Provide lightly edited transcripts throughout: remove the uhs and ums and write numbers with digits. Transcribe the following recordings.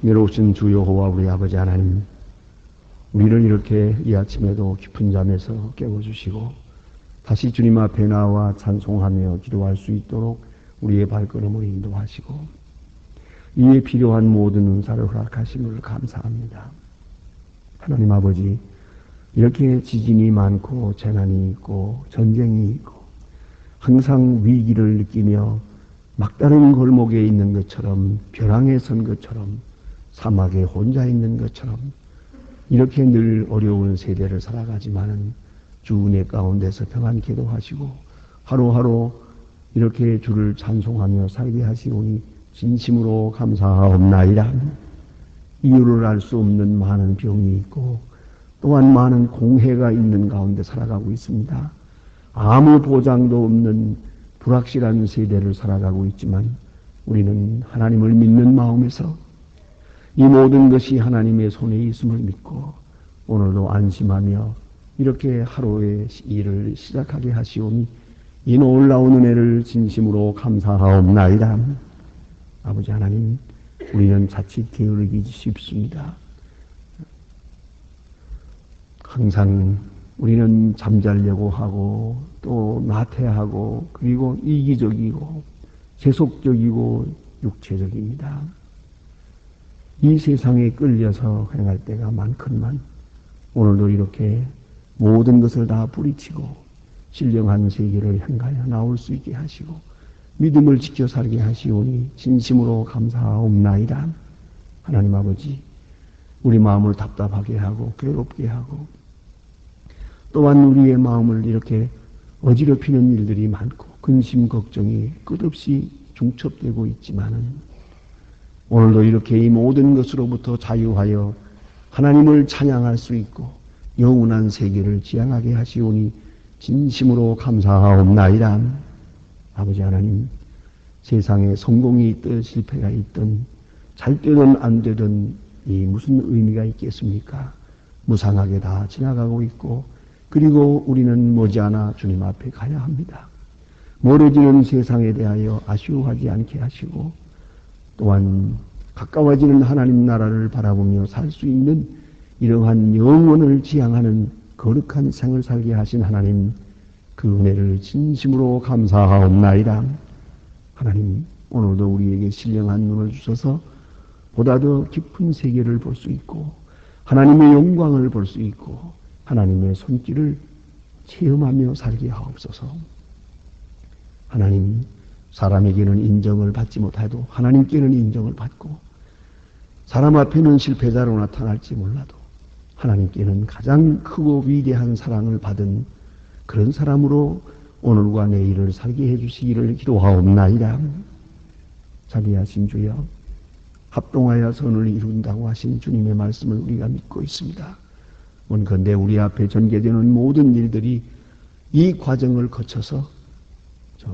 내려오신 주 여호와 우리 아버지 하나님, 우리를 이렇게 이 아침에도 깊은 잠에서 깨워주시고 다시 주님 앞에 나와 찬송하며 기도할 수 있도록 우리의 발걸음을 인도하시고 이에 필요한 모든 은사를 허락하심을 감사합니다. 하나님 아버지, 이렇게 지진이 많고 재난이 있고 전쟁이 있고 항상 위기를 느끼며 막다른 골목에 있는 것처럼, 벼랑에 선 것처럼, 사막에 혼자 있는 것처럼 이렇게 늘 어려운 세대를 살아가지만은 주 은혜 가운데서 평안 기도하시고 하루하루 이렇게 주를 찬송하며 살게 하시오니 진심으로 감사하옵나이다. 이유를 알 수 없는 많은 병이 있고 또한 많은 공해가 있는 가운데 살아가고 있습니다. 아무 보장도 없는 불확실한 세대를 살아가고 있지만 우리는 하나님을 믿는 마음에서 이 모든 것이 하나님의 손에 있음을 믿고 오늘도 안심하며 이렇게 하루의 일을 시작하게 하시오니 이 놀라운 은혜를 진심으로 감사하옵나이다. 아버지 하나님, 우리는 자칫 게으르기 쉽습니다. 항상 우리는 잠자려고 하고 또 나태하고 그리고 이기적이고 세속적이고 육체적입니다. 이 세상에 끌려서 행할 때가 많건만 오늘도 이렇게 모든 것을 다 뿌리치고 신령한 세계를 향하여 나올 수 있게 하시고 믿음을 지켜 살게 하시오니 진심으로 감사하옵나이다. 하나님 아버지, 우리 마음을 답답하게 하고 괴롭게 하고 또한 우리의 마음을 이렇게 어지럽히는 일들이 많고 근심 걱정이 끝없이 중첩되고 있지만은 오늘도 이렇게 이 모든 것으로부터 자유하여 하나님을 찬양할 수 있고 영원한 세계를 지향하게 하시오니 진심으로 감사하옵나이다. 아버지 하나님, 세상에 성공이 있든 실패가 있든 잘 되든 안 되든 이 무슨 의미가 있겠습니까? 무상하게 다 지나가고 있고 그리고 우리는 머지않아 주님 앞에 가야 합니다. 멀어지는 세상에 대하여 아쉬워하지 않게 하시고 또한 가까워지는 하나님 나라를 바라보며 살 수 있는 이러한 영원을 지향하는 거룩한 생을 살게 하신 하나님, 그 은혜를 진심으로 감사하옵나이다. 하나님, 오늘도 우리에게 신령한 눈을 주셔서 보다 더 깊은 세계를 볼 수 있고 하나님의 영광을 볼 수 있고 하나님의 손길을 체험하며 살게 하옵소서. 하나님, 사람에게는 인정을 받지 못해도 하나님께는 인정을 받고 사람 앞에는 실패자로 나타날지 몰라도 하나님께는 가장 크고 위대한 사랑을 받은 그런 사람으로 오늘과 내일을 살게 해주시기를 기도하옵나이다. 자비하신 주여, 합동하여 선을 이룬다고 하신 주님의 말씀을 우리가 믿고 있습니다. 원컨대 우리 앞에 전개되는 모든 일들이 이 과정을 거쳐서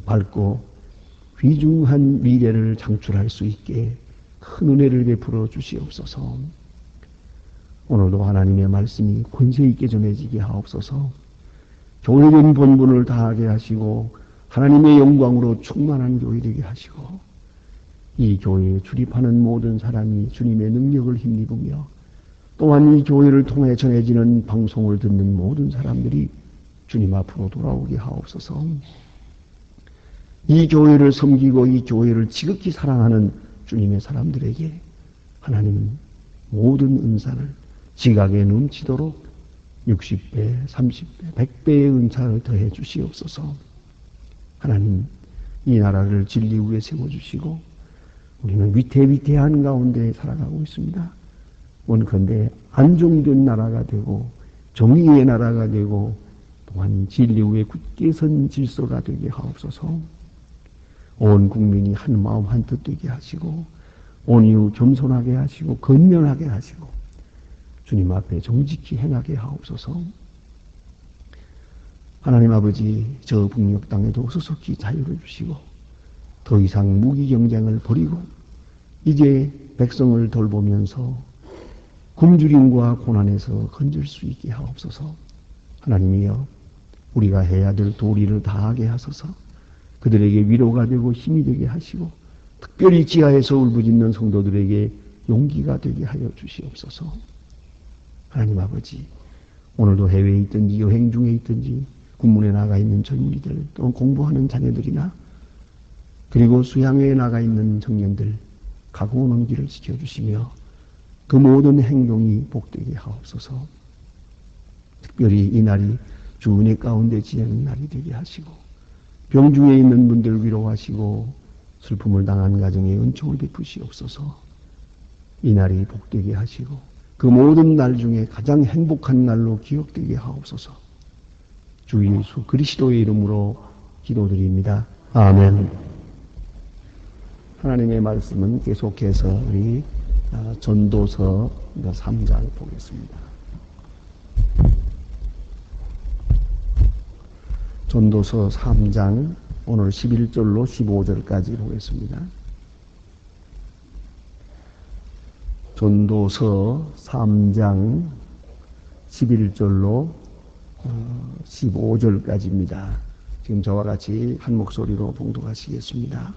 밝고 귀중한 미래를 창출할 수 있게 큰 은혜를 베풀어 주시옵소서. 오늘도 하나님의 말씀이 권세 있게 전해지게 하옵소서. 교회된 본분을 다하게 하시고 하나님의 영광으로 충만한 교회 되게 하시고 이 교회에 출입하는 모든 사람이 주님의 능력을 힘입으며 또한 이 교회를 통해 전해지는 방송을 듣는 모든 사람들이 주님 앞으로 돌아오게 하옵소서. 이 교회를 섬기고 이 교회를 지극히 사랑하는 주님의 사람들에게 하나님 모든 은사를 지각에 넘치도록 60배, 30배, 100배의 은사를 더해 주시옵소서. 하나님, 이 나라를 진리 위에 세워주시고 우리는 위태위태한 가운데 살아가고 있습니다. 원컨대 안정된 나라가 되고 정의의 나라가 되고 또한 진리 위에 굳게 선 질서가 되게 하옵소서. 온 국민이 한 마음 한 뜻 되게 하시고 온유 겸손하게 하시고 건면하게 하시고 주님 앞에 정직히 행하게 하옵소서. 하나님 아버지, 저 북녘 땅에도 소속히 자유를 주시고 더 이상 무기 경쟁을 버리고 이제 백성을 돌보면서 굶주림과 고난에서 건질 수 있게 하옵소서. 하나님이여, 우리가 해야 될 도리를 다하게 하소서. 그들에게 위로가 되고 힘이 되게 하시고 특별히 지하에서 울부짖는 성도들에게 용기가 되게 하여 주시옵소서. 하나님 아버지, 오늘도 해외에 있든지 여행 중에 있든지 군문에 나가 있는 젊은이들, 또는 공부하는 자녀들이나 그리고 수양회에 나가 있는 청년들 가고 오는 길을 지켜주시며 그 모든 행동이 복되게 하옵소서. 특별히 이 날이 주은혜 가운데 지내는 날이 되게 하시고 병중에 있는 분들 위로하시고 슬픔을 당한 가정에 은총을 베푸시옵소서. 이 날이 복되게 하시고 그 모든 날 중에 가장 행복한 날로 기억되게 하옵소서. 주 예수 그리스도의 이름으로 기도드립니다. 아멘. 하나님의 말씀은 계속해서 우리 전도서 3장 보겠습니다. 전도서 3장 오늘 11절로 15절까지 보겠습니다. 전도서 3장 11절로 15절까지입니다. 지금 저와 같이 한 목소리로 봉독하시겠습니다.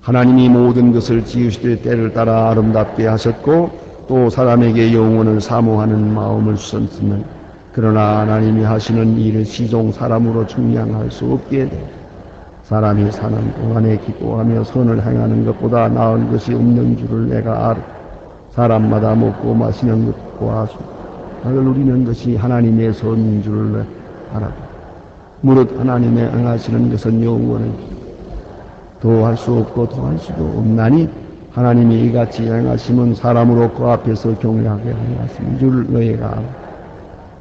하나님이 모든 것을 지으시되 때를 따라 아름답게 하셨고 또 사람에게 영원을 사모하는 마음을 주셨으면 그러나 하나님이 하시는 일을 시종 사람으로 측량할 수 없게 사람이 사는 동안에 기도하며 선을 행하는 것보다 나은 것이 없는 줄을 내가 알아. 사람마다 먹고 마시는 것과 나를 누리는 것이 하나님의 선인 줄을 알아. 무릇 하나님의 행하시는 것은 영원히 더할 수 없고 더할 수도 없나니 하나님이 이같이 행하시면 사람으로 그 앞에서 경외하게 하신 줄 너희가 알아.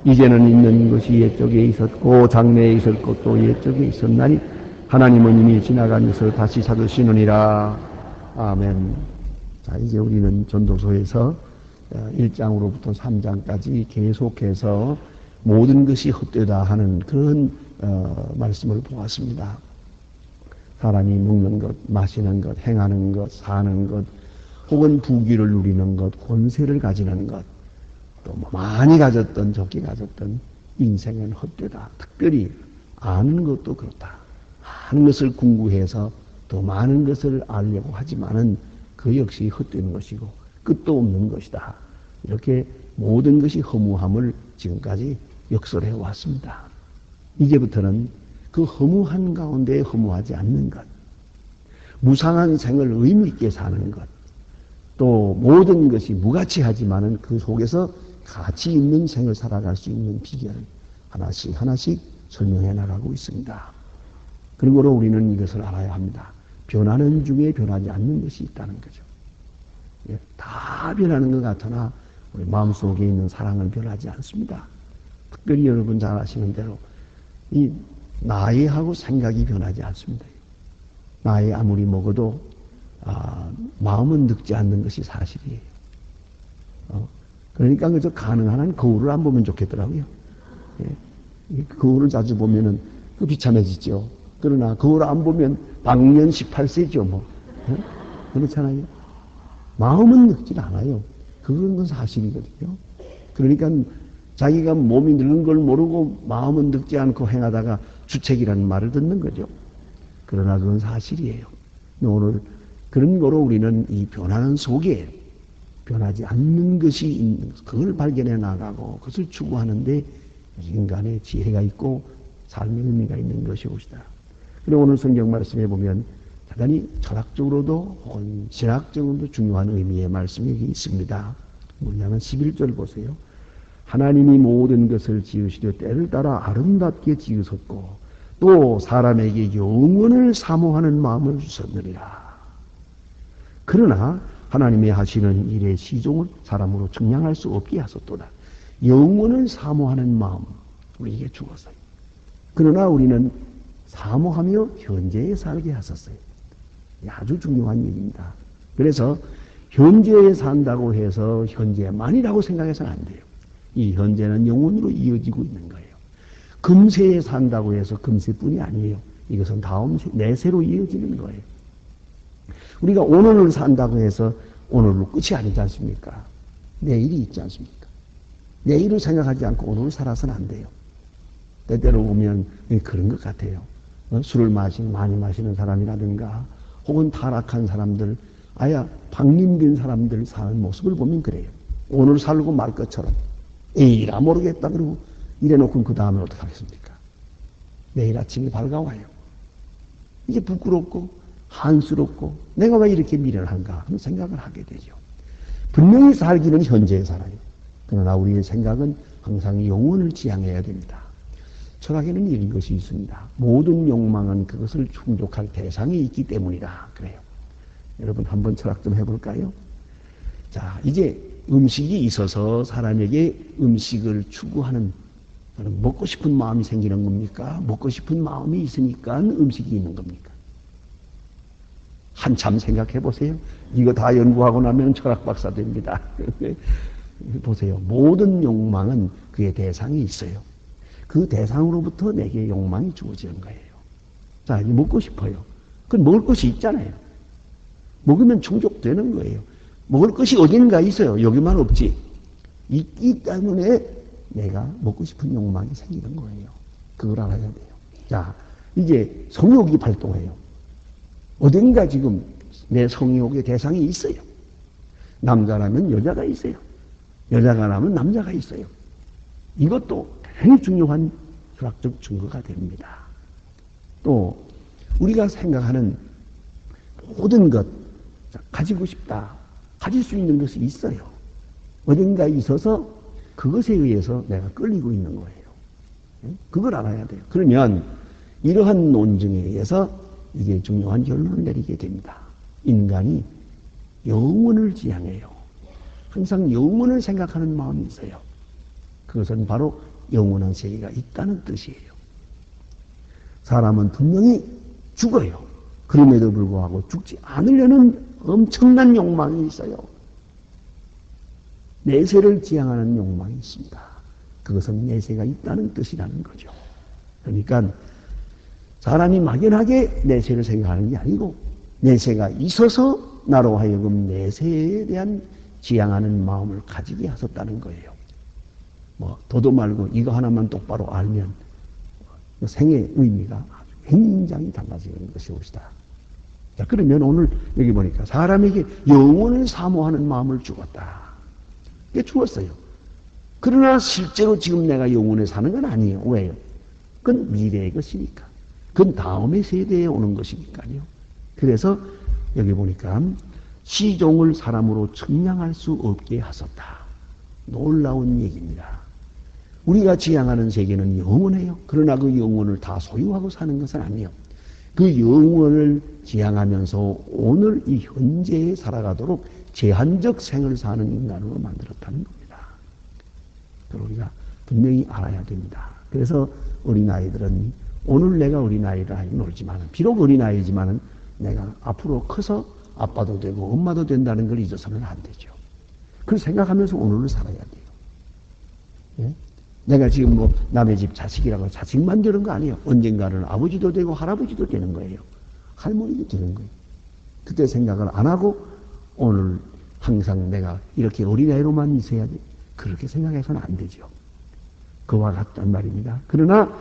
이제는 있는 것이 옛적에 있었고 장래에 있을 것도 옛적에 있었나니 하나님은 이미 지나간 것을 다시 찾으시느니라. 아멘. 자, 이제 우리는 전도서에서 1장으로부터 3장까지 계속해서 모든 것이 헛되다 하는 그런 말씀을 보았습니다. 사람이 먹는 것, 마시는 것, 행하는 것, 사는 것, 혹은 부귀를 누리는 것, 권세를 가지는 것, 또 많이 가졌던 적게 가졌던 인생은 헛되다. 특별히 아는 것도 그렇다. 많은 것을 궁구해서 더 많은 것을 알려고 하지만은 그 역시 헛되는 것이고 끝도 없는 것이다. 이렇게 모든 것이 허무함을 지금까지 역설해 왔습니다. 이제부터는 그 허무한 가운데 허무하지 않는 것, 무상한 생을 의미 있게 사는 것, 또 모든 것이 무가치하지만은 그 속에서 가치 있는 생을 살아갈 수 있는 비결을 하나씩 하나씩 설명해 나가고 있습니다. 그러므로 우리는 이것을 알아야 합니다. 변하는 중에 변하지 않는 것이 있다는 거죠. 다 변하는 것 같으나 우리 마음속에 있는 사랑은 변하지 않습니다. 특별히 여러분 잘 아시는 대로 이 나이하고 생각이 변하지 않습니다. 나이 아무리 먹어도 마음은 늙지 않는 것이 사실이에요. 그러니까 그저 가능한 한 거울을 안 보면 좋겠더라고요. 거울을 자주 보면은 그 비참해지죠. 그러나 거울 안 보면 방년 18세죠, 뭐. 그렇잖아요. 마음은 늙지 않아요. 그건 사실이거든요. 그러니까 자기가 몸이 늙은 걸 모르고 마음은 늙지 않고 행하다가 주책이라는 말을 듣는 거죠. 그러나 그건 사실이에요. 오늘 그런 거로 우리는 이 변하는 속에 변하지 않는 것이 있는 것, 그걸 발견해 나가고 그것을 추구하는데 인간의 지혜가 있고 삶의 의미가 있는 것이 옵시다. 그리고 오늘 성경 말씀에 보면 대단히 철학적으로도 혹은 신학적으로도 중요한 의미의 말씀이 있습니다. 뭐냐면 11절 보세요. 하나님이 모든 것을 지으시되 때를 따라 아름답게 지으셨고 또 사람에게 영원을 사모하는 마음을 주셨느니라. 그러나 하나님이 하시는 일의 시종을 사람으로 측량할 수 없게 하셨도다. 영원을 사모하는 마음 우리에게 주었어요. 그러나 우리는 사모하며 현재에 살게 하셨어요. 아주 중요한 얘기입니다. 그래서 현재에 산다고 해서 현재만이라고 생각해서는 안 돼요. 이 현재는 영원으로 이어지고 있는 거예요. 금세에 산다고 해서 금세뿐이 아니에요. 이것은 다음 내세로 이어지는 거예요. 우리가 오늘을 산다고 해서 오늘로 끝이 아니지 않습니까? 내일이 있지 않습니까? 내일을 생각하지 않고 오늘을 살아서는 안 돼요. 때때로 보면 그런 것 같아요. 술을 많이 마시는 사람이라든가 혹은 타락한 사람들 아야 방림된 사람들 사는 모습을 보면 그래요. 오늘 살고 말 것처럼 에이라 모르겠다 그러고 이래놓고 그 다음에 어떻게 하겠습니까? 내일 아침에 밝아와요. 이게 부끄럽고 한스럽고 내가 왜 이렇게 미련한가 하는 생각을 하게 되죠. 분명히 살기는 현재에 살아요. 그러나 우리의 생각은 항상 영혼을 지향해야 됩니다. 철학에는 이런 것이 있습니다. 모든 욕망은 그것을 충족할 대상이 있기 때문이다. 그래요. 여러분 한번 철학 좀 해볼까요? 자, 이제 음식이 있어서 사람에게 음식을 추구하는 먹고 싶은 마음이 생기는 겁니까? 먹고 싶은 마음이 있으니까 음식이 있는 겁니까? 한참 생각해 보세요. 이거 다 연구하고 나면 철학 박사 됩니다. 보세요. 모든 욕망은 그의 대상이 있어요. 그 대상으로부터 내게 욕망이 주어지는 거예요. 자, 먹고 싶어요. 그건 먹을 것이 있잖아요. 먹으면 충족되는 거예요. 먹을 것이 어딘가 있어요. 여기만 없지. 있기 때문에 내가 먹고 싶은 욕망이 생기는 거예요. 그걸 알아야 돼요. 자, 이제 성욕이 발동해요. 어딘가 지금 내 성욕의 대상이 있어요. 남자라면 여자가 있어요. 여자가라면 남자가 있어요. 이것도 굉장히 중요한 철학적 증거가 됩니다. 또 우리가 생각하는 모든 것 가지고 싶다. 가질 수 있는 것이 있어요. 어딘가 있어서 그것에 의해서 내가 끌리고 있는 거예요. 그걸 알아야 돼요. 그러면 이러한 논증에 의해서 이게 중요한 결론을 내리게 됩니다. 인간이 영혼을 지향해요. 항상 영혼을 생각하는 마음이 있어요. 그것은 바로 영원한 세계가 있다는 뜻이에요. 사람은 분명히 죽어요. 그럼에도 불구하고 죽지 않으려는 엄청난 욕망이 있어요. 내세를 지향하는 욕망이 있습니다. 그것은 내세가 있다는 뜻이라는 거죠. 그러니까 사람이 막연하게 내세를 생각하는 게 아니고 내세가 있어서 나로 하여금 내세에 대한 지향하는 마음을 가지게 하셨다는 거예요. 더도 말고 이거 하나만 똑바로 알면 생의 의미가 굉장히 달라지는 것이옵시다. 자, 그러면 오늘 여기 보니까 사람에게 영혼을 사모하는 마음을 주었다. 이게 주었어요. 그러나 실제로 지금 내가 영혼에 사는 건 아니에요. 왜요? 그건 미래의 것이니까. 그건 다음의 세대에 오는 것이니까요. 그래서 여기 보니까 시종을 사람으로 측량할 수 없게 하셨다. 놀라운 얘기입니다. 우리가 지향하는 세계는 영원해요. 그러나 그 영혼을 다 소유하고 사는 것은 아니에요. 그 영혼을 지향하면서 오늘 이 현재에 살아가도록 제한적 생을 사는 인간으로 만들었다는 겁니다. 그걸 우리가 분명히 알아야 됩니다. 그래서 어린아이들은 오늘 내가 어린아이라 놀지만 비록 어린아이지만 내가 앞으로 커서 아빠도 되고 엄마도 된다는 걸 잊어서는 안 되죠. 그걸 생각하면서 오늘을 살아야 돼요. 예? 내가 지금 남의 집 자식이라고 자식만 되는 거 아니에요. 언젠가는 아버지도 되고 할아버지도 되는 거예요. 할머니도 되는 거예요. 그때 생각을 안 하고 오늘 항상 내가 이렇게 어린아이로만 있어야 돼. 그렇게 생각해서는 안 되죠. 그와 같단 말입니다. 그러나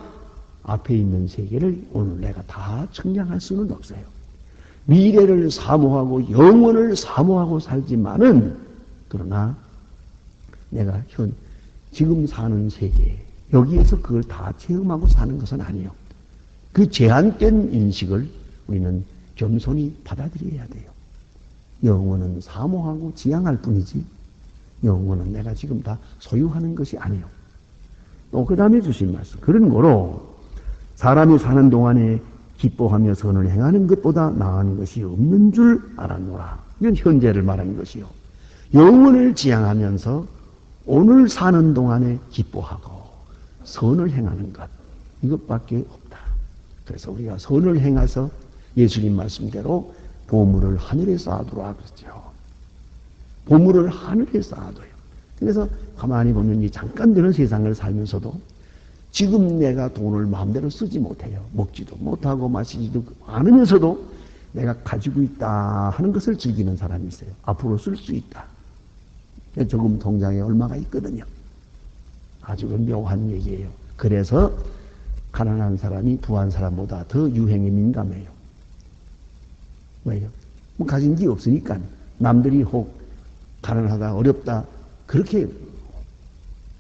앞에 있는 세계를 오늘 내가 다 측량할 수는 없어요. 미래를 사모하고 영원을 사모하고 살지만은 그러나 내가 지금 사는 세계 여기에서 그걸 다 체험하고 사는 것은 아니에요. 그 제한된 인식을 우리는 겸손히 받아들여야 돼요. 영혼은 사모하고 지향할 뿐이지 영혼은 내가 지금 다 소유하는 것이 아니에요. 또 그 다음에 주신 말씀 그런 거로 사람이 사는 동안에 기뻐하며 선을 행하는 것보다 나은 것이 없는 줄 알았노라. 이건 현재를 말하는 것이요. 영혼을 지향하면서 오늘 사는 동안에 기뻐하고 선을 행하는 것 이것밖에 없다. 그래서 우리가 선을 행해서 예수님 말씀대로 보물을 하늘에 쌓아두라 그랬죠. 보물을 하늘에 쌓아둬요. 그래서 가만히 보면 이 잠깐 되는 세상을 살면서도 지금 내가 돈을 마음대로 쓰지 못해요. 먹지도 못하고 마시지도 않으면서도 내가 가지고 있다 하는 것을 즐기는 사람이 있어요. 앞으로 쓸 수 있다. 조금 통장에 얼마가 있거든요. 아주 묘한 얘기예요. 그래서 가난한 사람이 부한 사람보다 더 유행에 민감해요. 왜요? 뭐 가진 게 없으니까 남들이 혹 가난하다 어렵다 그렇게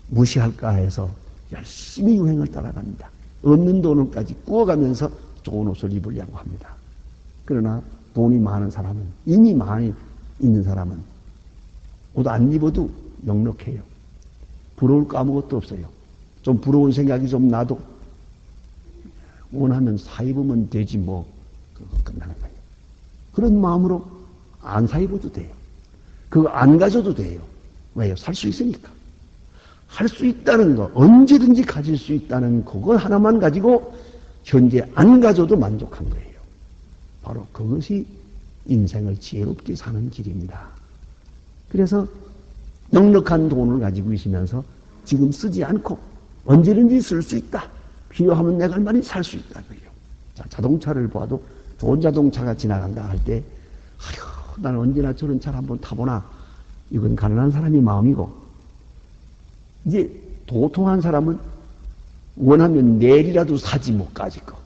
무시할까 해서 열심히 유행을 따라갑니다. 없는 돈을까지 구워가면서 좋은 옷을 입으려고 합니다. 그러나 돈이 많은 사람은, 이미 많이 있는 사람은 옷 안 입어도 넉넉해요. 부러울 거 아무것도 없어요. 좀 부러운 생각이 좀 나도 원하면 사 입으면 되지 뭐 그거 끝나는 거예요. 그런 마음으로 안 사 입어도 돼요. 그거 안 가져도 돼요. 왜요? 살 수 있으니까. 할 수 있다는 거, 언제든지 가질 수 있다는 그거 하나만 가지고 현재 안 가져도 만족한 거예요. 바로 그것이 인생을 지혜롭게 사는 길입니다. 그래서 넉넉한 돈을 가지고 있으면서 지금 쓰지 않고 언제든지 쓸 수 있다. 필요하면 내가 얼마나 살 수 있다. 그래요. 자, 자동차를 봐도 좋은 자동차가 지나간다 할 때, 아휴, 나는 언제나 저런 차를 한번 타보나. 이건 가난한 사람이 마음이고, 이제 도통한 사람은 원하면 내일이라도 사지 못까지 거.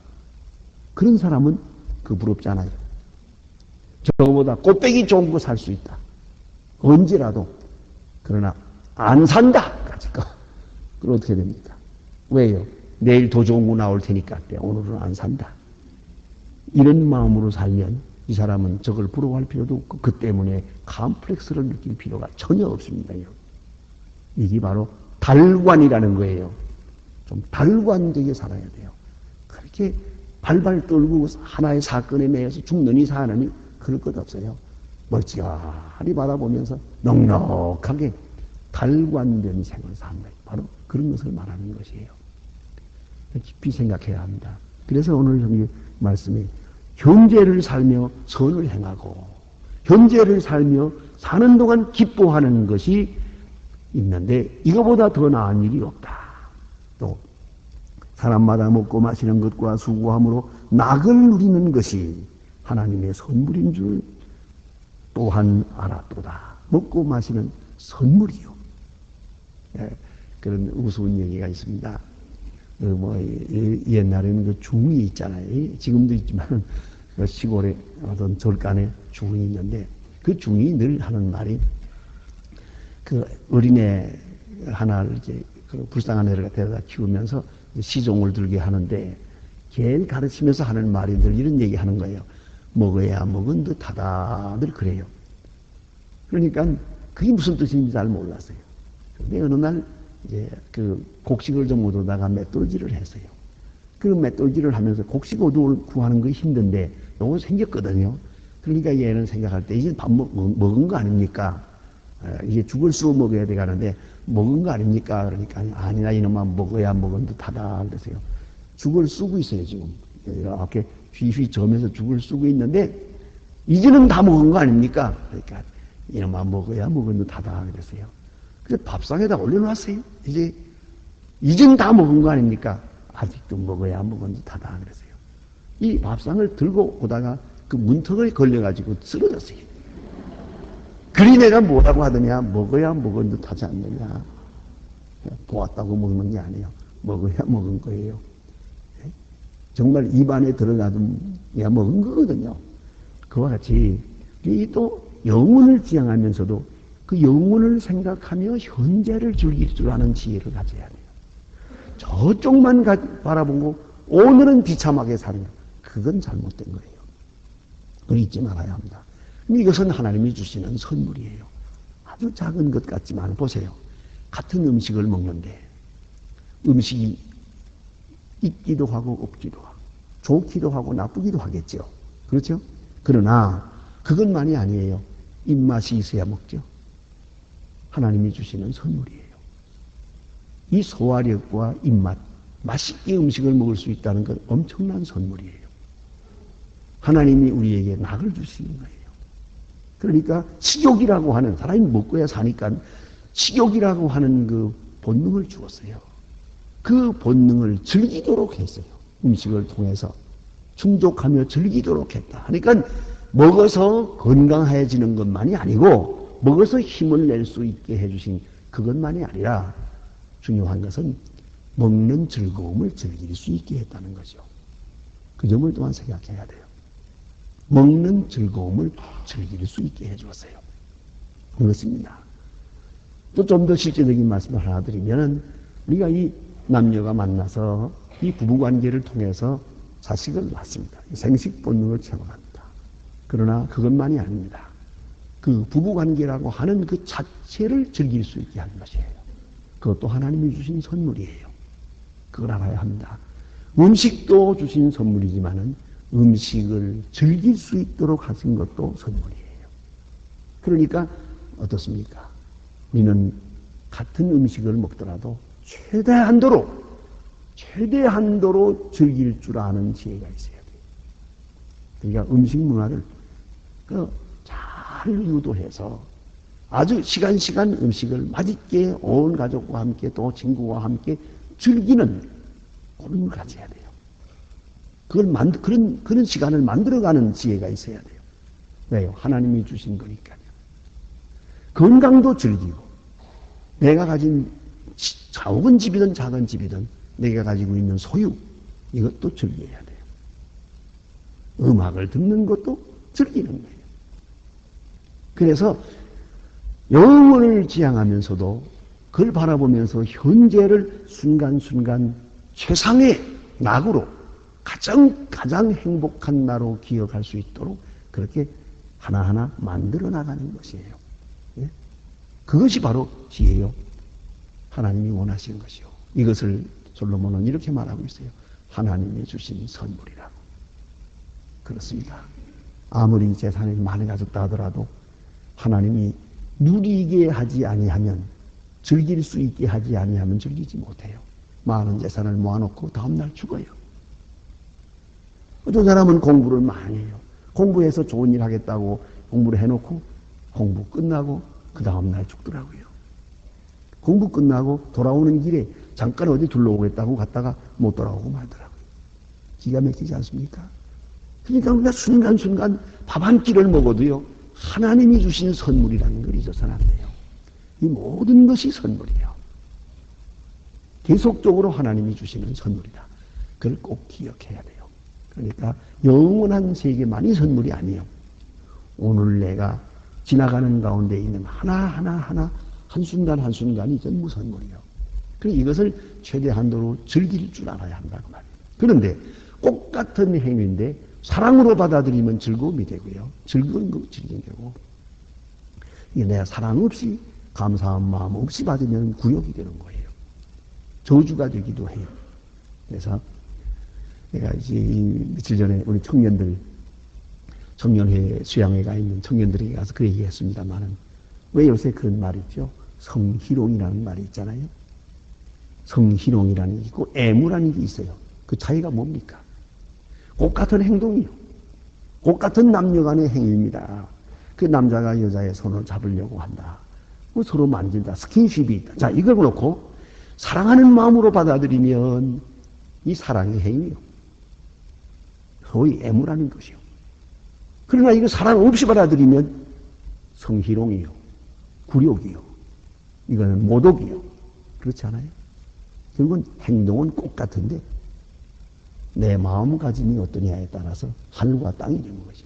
그런 사람은 그 부럽지 않아요. 저거보다 꽃배기 좋은 거 살 수 있다. 언제라도. 그러나 안 산다. 까지 거. 그럼 어떻게 됩니까? 왜요? 내일 더 좋은 거 나올 테니까 오늘은 안 산다. 이런 마음으로 살면 이 사람은 저걸 부러워할 필요도 없고 그 때문에 컴플렉스를 느낄 필요가 전혀 없습니다. 이게 바로 달관이라는 거예요. 좀 달관되게 살아야 돼요. 그렇게 발발 떨고 하나의 사건에 매여서 죽느니 사느니 그럴 것 없어요. 멀찌감히 바라보면서 넉넉하게 달관된 생을 사는 거예요. 바로 그런 것을 말하는 것이에요. 깊이 생각해야 합니다. 그래서 오늘 여기 말씀이 현재를 살며 선을 행하고 현재를 살며 사는 동안 기뻐하는 것이 있는데 이거보다 더 나은 일이 없다. 또 사람마다 먹고 마시는 것과 수고함으로 낙을 누리는 것이 하나님의 선물인 줄 또한 알았도다. 먹고 마시는 선물이요. 예, 그런 우스운 얘기가 있습니다. 옛날에는 그 중이 있잖아요. 지금도 있지만 그 시골에 어떤 절간에 중이 있는데 그 중이 늘 하는 말이 그 어린애 하나를 이제 그 불쌍한 애를 데려다 키우면서 시종을 들게 하는데 걔를 가르치면서 하는 말이 늘 이런 얘기 하는 거예요. 먹어야 먹은 듯하다. 늘 그래요. 그러니까 그게 무슨 뜻인지 잘 몰랐어요. 근데 어느 날 이제 그 곡식을 좀 얻어다가 맷돌질을 했어요. 그 맷돌질을 하면서 곡식 얻어 구하는 거 힘든데 요거 생겼거든요. 그러니까 얘는 생각할 때 이제 밥 먹은 거 아닙니까? 이제 죽을 수 먹어야 돼 가는데 먹은 거 아닙니까? 그러니까 아니나 이놈아 먹어야 먹은 듯하다 그러세요. 죽을 쓰고 있어요 지금. 이렇게 휘휘 저으면서 죽을 쓰고 있는데 이제는 다 먹은 거 아닙니까? 그러니까 이놈아 먹어야 먹은 듯하다 그러세요. 그래서 밥상에다 올려놨어요. 이젠 다 먹은 거 아닙니까? 아직도 먹어야 먹은 듯하다 그러세요. 이 밥상을 들고 오다가 그 문턱을 걸려가지고 쓰러졌어요. 그리 내가 뭐라고 하더냐? 먹어야 먹은 듯 하지 않느냐? 보았다고 먹는 게 아니에요. 먹어야 먹은 거예요. 정말 입안에 들어가도 내가 먹은 거거든요. 그와 같이 이 또 영혼을 지향하면서도 그 영혼을 생각하며 현재를 즐길 줄 아는 지혜를 가져야 돼요. 저쪽만 바라보고 오늘은 비참하게 사는 것. 그건 잘못된 거예요. 그걸 잊지 말아야 합니다. 이것은 하나님이 주시는 선물이에요. 아주 작은 것 같지만 보세요. 같은 음식을 먹는데 음식이 있기도 하고 없기도 하고 좋기도 하고 나쁘기도 하겠죠. 그렇죠? 그러나 그것만이 아니에요. 입맛이 있어야 먹죠. 하나님이 주시는 선물이에요. 이 소화력과 입맛, 맛있게 음식을 먹을 수 있다는 건 엄청난 선물이에요. 하나님이 우리에게 낙을 주시는 거예요. 그러니까 식욕이라고 하는, 사람이 먹고야 사니까 식욕이라고 하는 그 본능을 주었어요. 그 본능을 즐기도록 했어요. 음식을 통해서 충족하며 즐기도록 했다. 그러니까 먹어서 건강해지는 것만이 아니고 먹어서 힘을 낼 수 있게 해주신 그것만이 아니라 중요한 것은 먹는 즐거움을 즐길 수 있게 했다는 거죠. 그 점을 또한 생각해야 돼요. 먹는 즐거움을 즐길 수 있게 해주었어요. 그렇습니다. 또 좀 더 실제적인 말씀을 하나 드리면, 우리가 이 남녀가 만나서 이 부부관계를 통해서 자식을 낳습니다. 생식 본능을 체험합니다. 그러나 그것만이 아닙니다. 그 부부관계라고 하는 그 자체를 즐길 수 있게 하는 것이에요. 그것도 하나님이 주신 선물이에요. 그걸 알아야 합니다. 음식도 주신 선물이지만은 음식을 즐길 수 있도록 하신 것도 선물이에요. 그러니까 어떻습니까? 우리는 같은 음식을 먹더라도 최대한도로 즐길 줄 아는 지혜가 있어야 돼요. 그러니까 음식 문화를 잘 유도해서 아주 시간 음식을 맛있게 온 가족과 함께 또 친구와 함께 즐기는 그런 걸 가져야 돼요. 그런 시간을 만들어가는 지혜가 있어야 돼요. 왜요? 하나님이 주신 거니까요. 건강도 즐기고, 내가 가진 작은 집이든 작은 집이든 내가 가지고 있는 소유, 이것도 즐겨야 돼요. 음악을 듣는 것도 즐기는 거예요. 그래서 영혼을 지향하면서도 그걸 바라보면서 현재를 순간순간 최상의 낙으로 가장 행복한 나로 기억할 수 있도록 그렇게 하나하나 만들어 나가는 것이에요. 예? 그것이 바로 지혜요. 하나님이 원하시는 것이요. 이것을 솔로몬은 이렇게 말하고 있어요. 하나님이 주신 선물이라고. 그렇습니다. 아무리 재산이 많이 가졌다 하더라도 하나님이 누리게 하지 아니하면, 즐길 수 있게 하지 아니하면 즐기지 못해요. 많은 재산을 모아놓고 다음날 죽어요. 어떤 사람은 공부를 많이 해요. 공부해서 좋은 일 하겠다고 공부를 해놓고 공부 끝나고 그 다음날 죽더라고요. 공부 끝나고 돌아오는 길에 잠깐 어디 둘러오겠다고 갔다가 못 돌아오고 말더라고요. 기가 막히지 않습니까? 그러니까 우리가 순간순간 밥 한 끼를 먹어도요, 하나님이 주신 선물이라는 걸 잊어서는 안 돼요. 이 모든 것이 선물이에요. 계속적으로 하나님이 주시는 선물이다. 그걸 꼭 기억해야 돼요. 그러니까 영원한 세계만이 선물이 아니에요. 오늘 내가 지나가는 가운데 있는 하나 한순간 한순간이 전부 선물이에요. 그래서 이것을 최대한도로 즐길 줄 알아야 한다고 말이에요. 그런데 똑같은 행위인데 사랑으로 받아들이면 즐거움이 되고요. 즐거운 거 즐기는 거고, 이게 내가 사랑 없이 감사한 마음 없이 받으면 구역이 되는 거예요. 저주가 되기도 해요. 그래서 내가 이제 며칠 전에 우리 청년회 수양회가 있는 청년들에게 가서 그 얘기했습니다만은, 왜 요새 그런 말이 있죠? 성희롱이라는 말이 있잖아요. 성희롱이라는 게 있고 애무라는 게 있어요. 그 차이가 뭡니까? 똑같은 행동이요. 똑같은 남녀 간의 행위입니다. 그 남자가 여자의 손을 잡으려고 한다. 뭐 서로 만진다. 스킨십이 있다. 자, 이걸 놓고 사랑하는 마음으로 받아들이면 이 사랑의 행위요. 소위 애무라는 것이요. 그러나 이거 사랑 없이 받아들이면 성희롱이요. 굴욕이요. 이거는 모독이요. 그렇지 않아요? 결국은 행동은 똑같은데 내 마음가짐이 어떠냐에 따라서 하늘과 땅이 되는 거죠.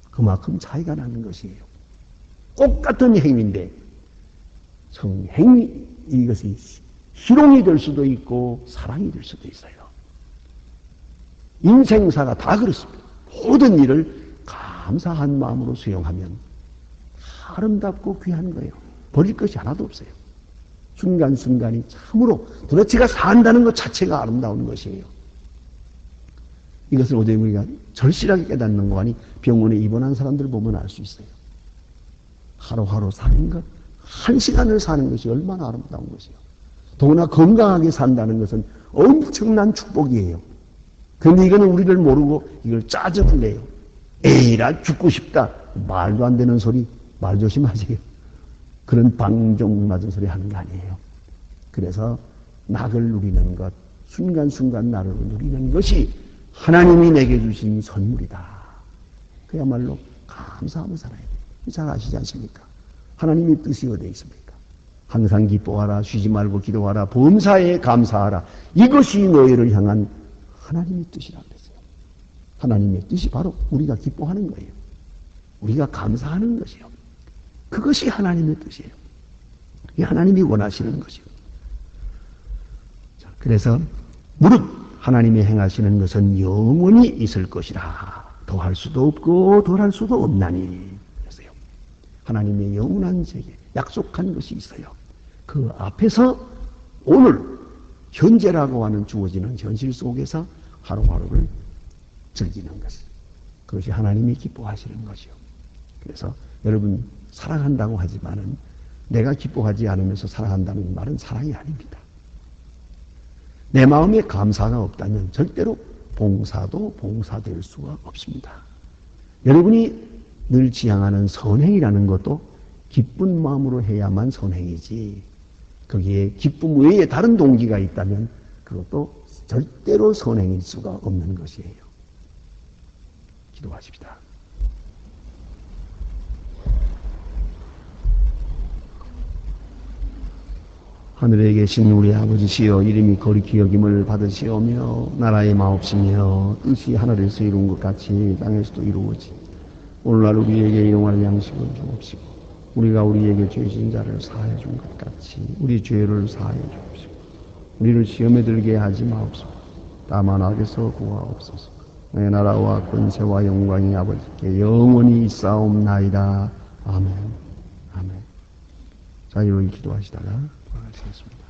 그만큼 차이가 나는 것이에요. 똑같은 행위인데 성행위, 이것이 희롱이 될 수도 있고 사랑이 될 수도 있어요. 인생사가 다 그렇습니다. 모든 일을 감사한 마음으로 수용하면 아름답고 귀한 거예요. 버릴 것이 하나도 없어요. 순간순간이 참으로 도대체가 산다는 것 자체가 아름다운 것이에요. 이것을 어제 우리가 절실하게 깨닫는 거 아니 병원에 입원한 사람들 보면 알 수 있어요. 하루하루 사는 것, 한 시간을 사는 것이 얼마나 아름다운 것이에요. 더구나 건강하게 산다는 것은 엄청난 축복이에요. 그런데 이거는 우리를 모르고 이걸 짜증을 내요. 에이라 죽고 싶다. 말도 안 되는 소리, 말 조심하세요. 그런 방종맞은 소리 하는 거 아니에요. 그래서 낙을 누리는 것, 순간순간 나를 누리는 것이 하나님이 내게 주신 선물이다. 그야말로 감사하며 살아야 돼요. 잘 아시지 않습니까? 하나님의 뜻이 어디에 있습니까? 항상 기뻐하라, 쉬지 말고 기도하라, 범사에 감사하라. 이것이 너희를 향한 하나님의 뜻이라고 그랬어요. 하나님의 뜻이 바로 우리가 기뻐하는 거예요. 우리가 감사하는 것이요. 그것이 하나님의 뜻이에요. 이게 하나님이 원하시는 것이요. 자, 그래서 무릇 하나님이 행하시는 것은 영원히 있을 것이라. 더할 수도 없고 덜할 수도 없나니. 그래서요. 하나님의 영원한 세계, 약속한 것이 있어요. 그 앞에서 오늘 현재라고 하는 주어지는 현실 속에서 하루하루를 즐기는 것. 그것이 하나님이 기뻐하시는 것이요. 그래서 여러분 사랑한다고 하지만은 내가 기뻐하지 않으면서 사랑한다는 말은 사랑이 아닙니다. 내 마음에 감사가 없다면 절대로 봉사도 봉사될 수가 없습니다. 여러분이 늘 지향하는 선행이라는 것도 기쁜 마음으로 해야만 선행이지, 거기에 기쁨 외에 다른 동기가 있다면 그것도 절대로 선행일 수가 없는 것이에요. 기도하십시다. 하늘에 계신 우리 아버지시여, 이름이 거룩히 여김을 받으시오며 나라의 마옵시며 뜻이 하늘에서 이룬 것 같이 땅에서도 이루어지. 오늘날 우리에게 일용할 양식을 주옵시고 우리가 우리에게 죄 지은 자를 사하여 준 것 같이 우리 죄를 사하여 주옵시고 우리를 시험에 들게 하지 마옵소서. 다만 악에서 구하옵소서. 내 나라와 권세와 영광이 아버지께 영원히 있사옵나이다. 아멘. 아멘. 자, 이렇게 기도하시다가 하시겠습니다.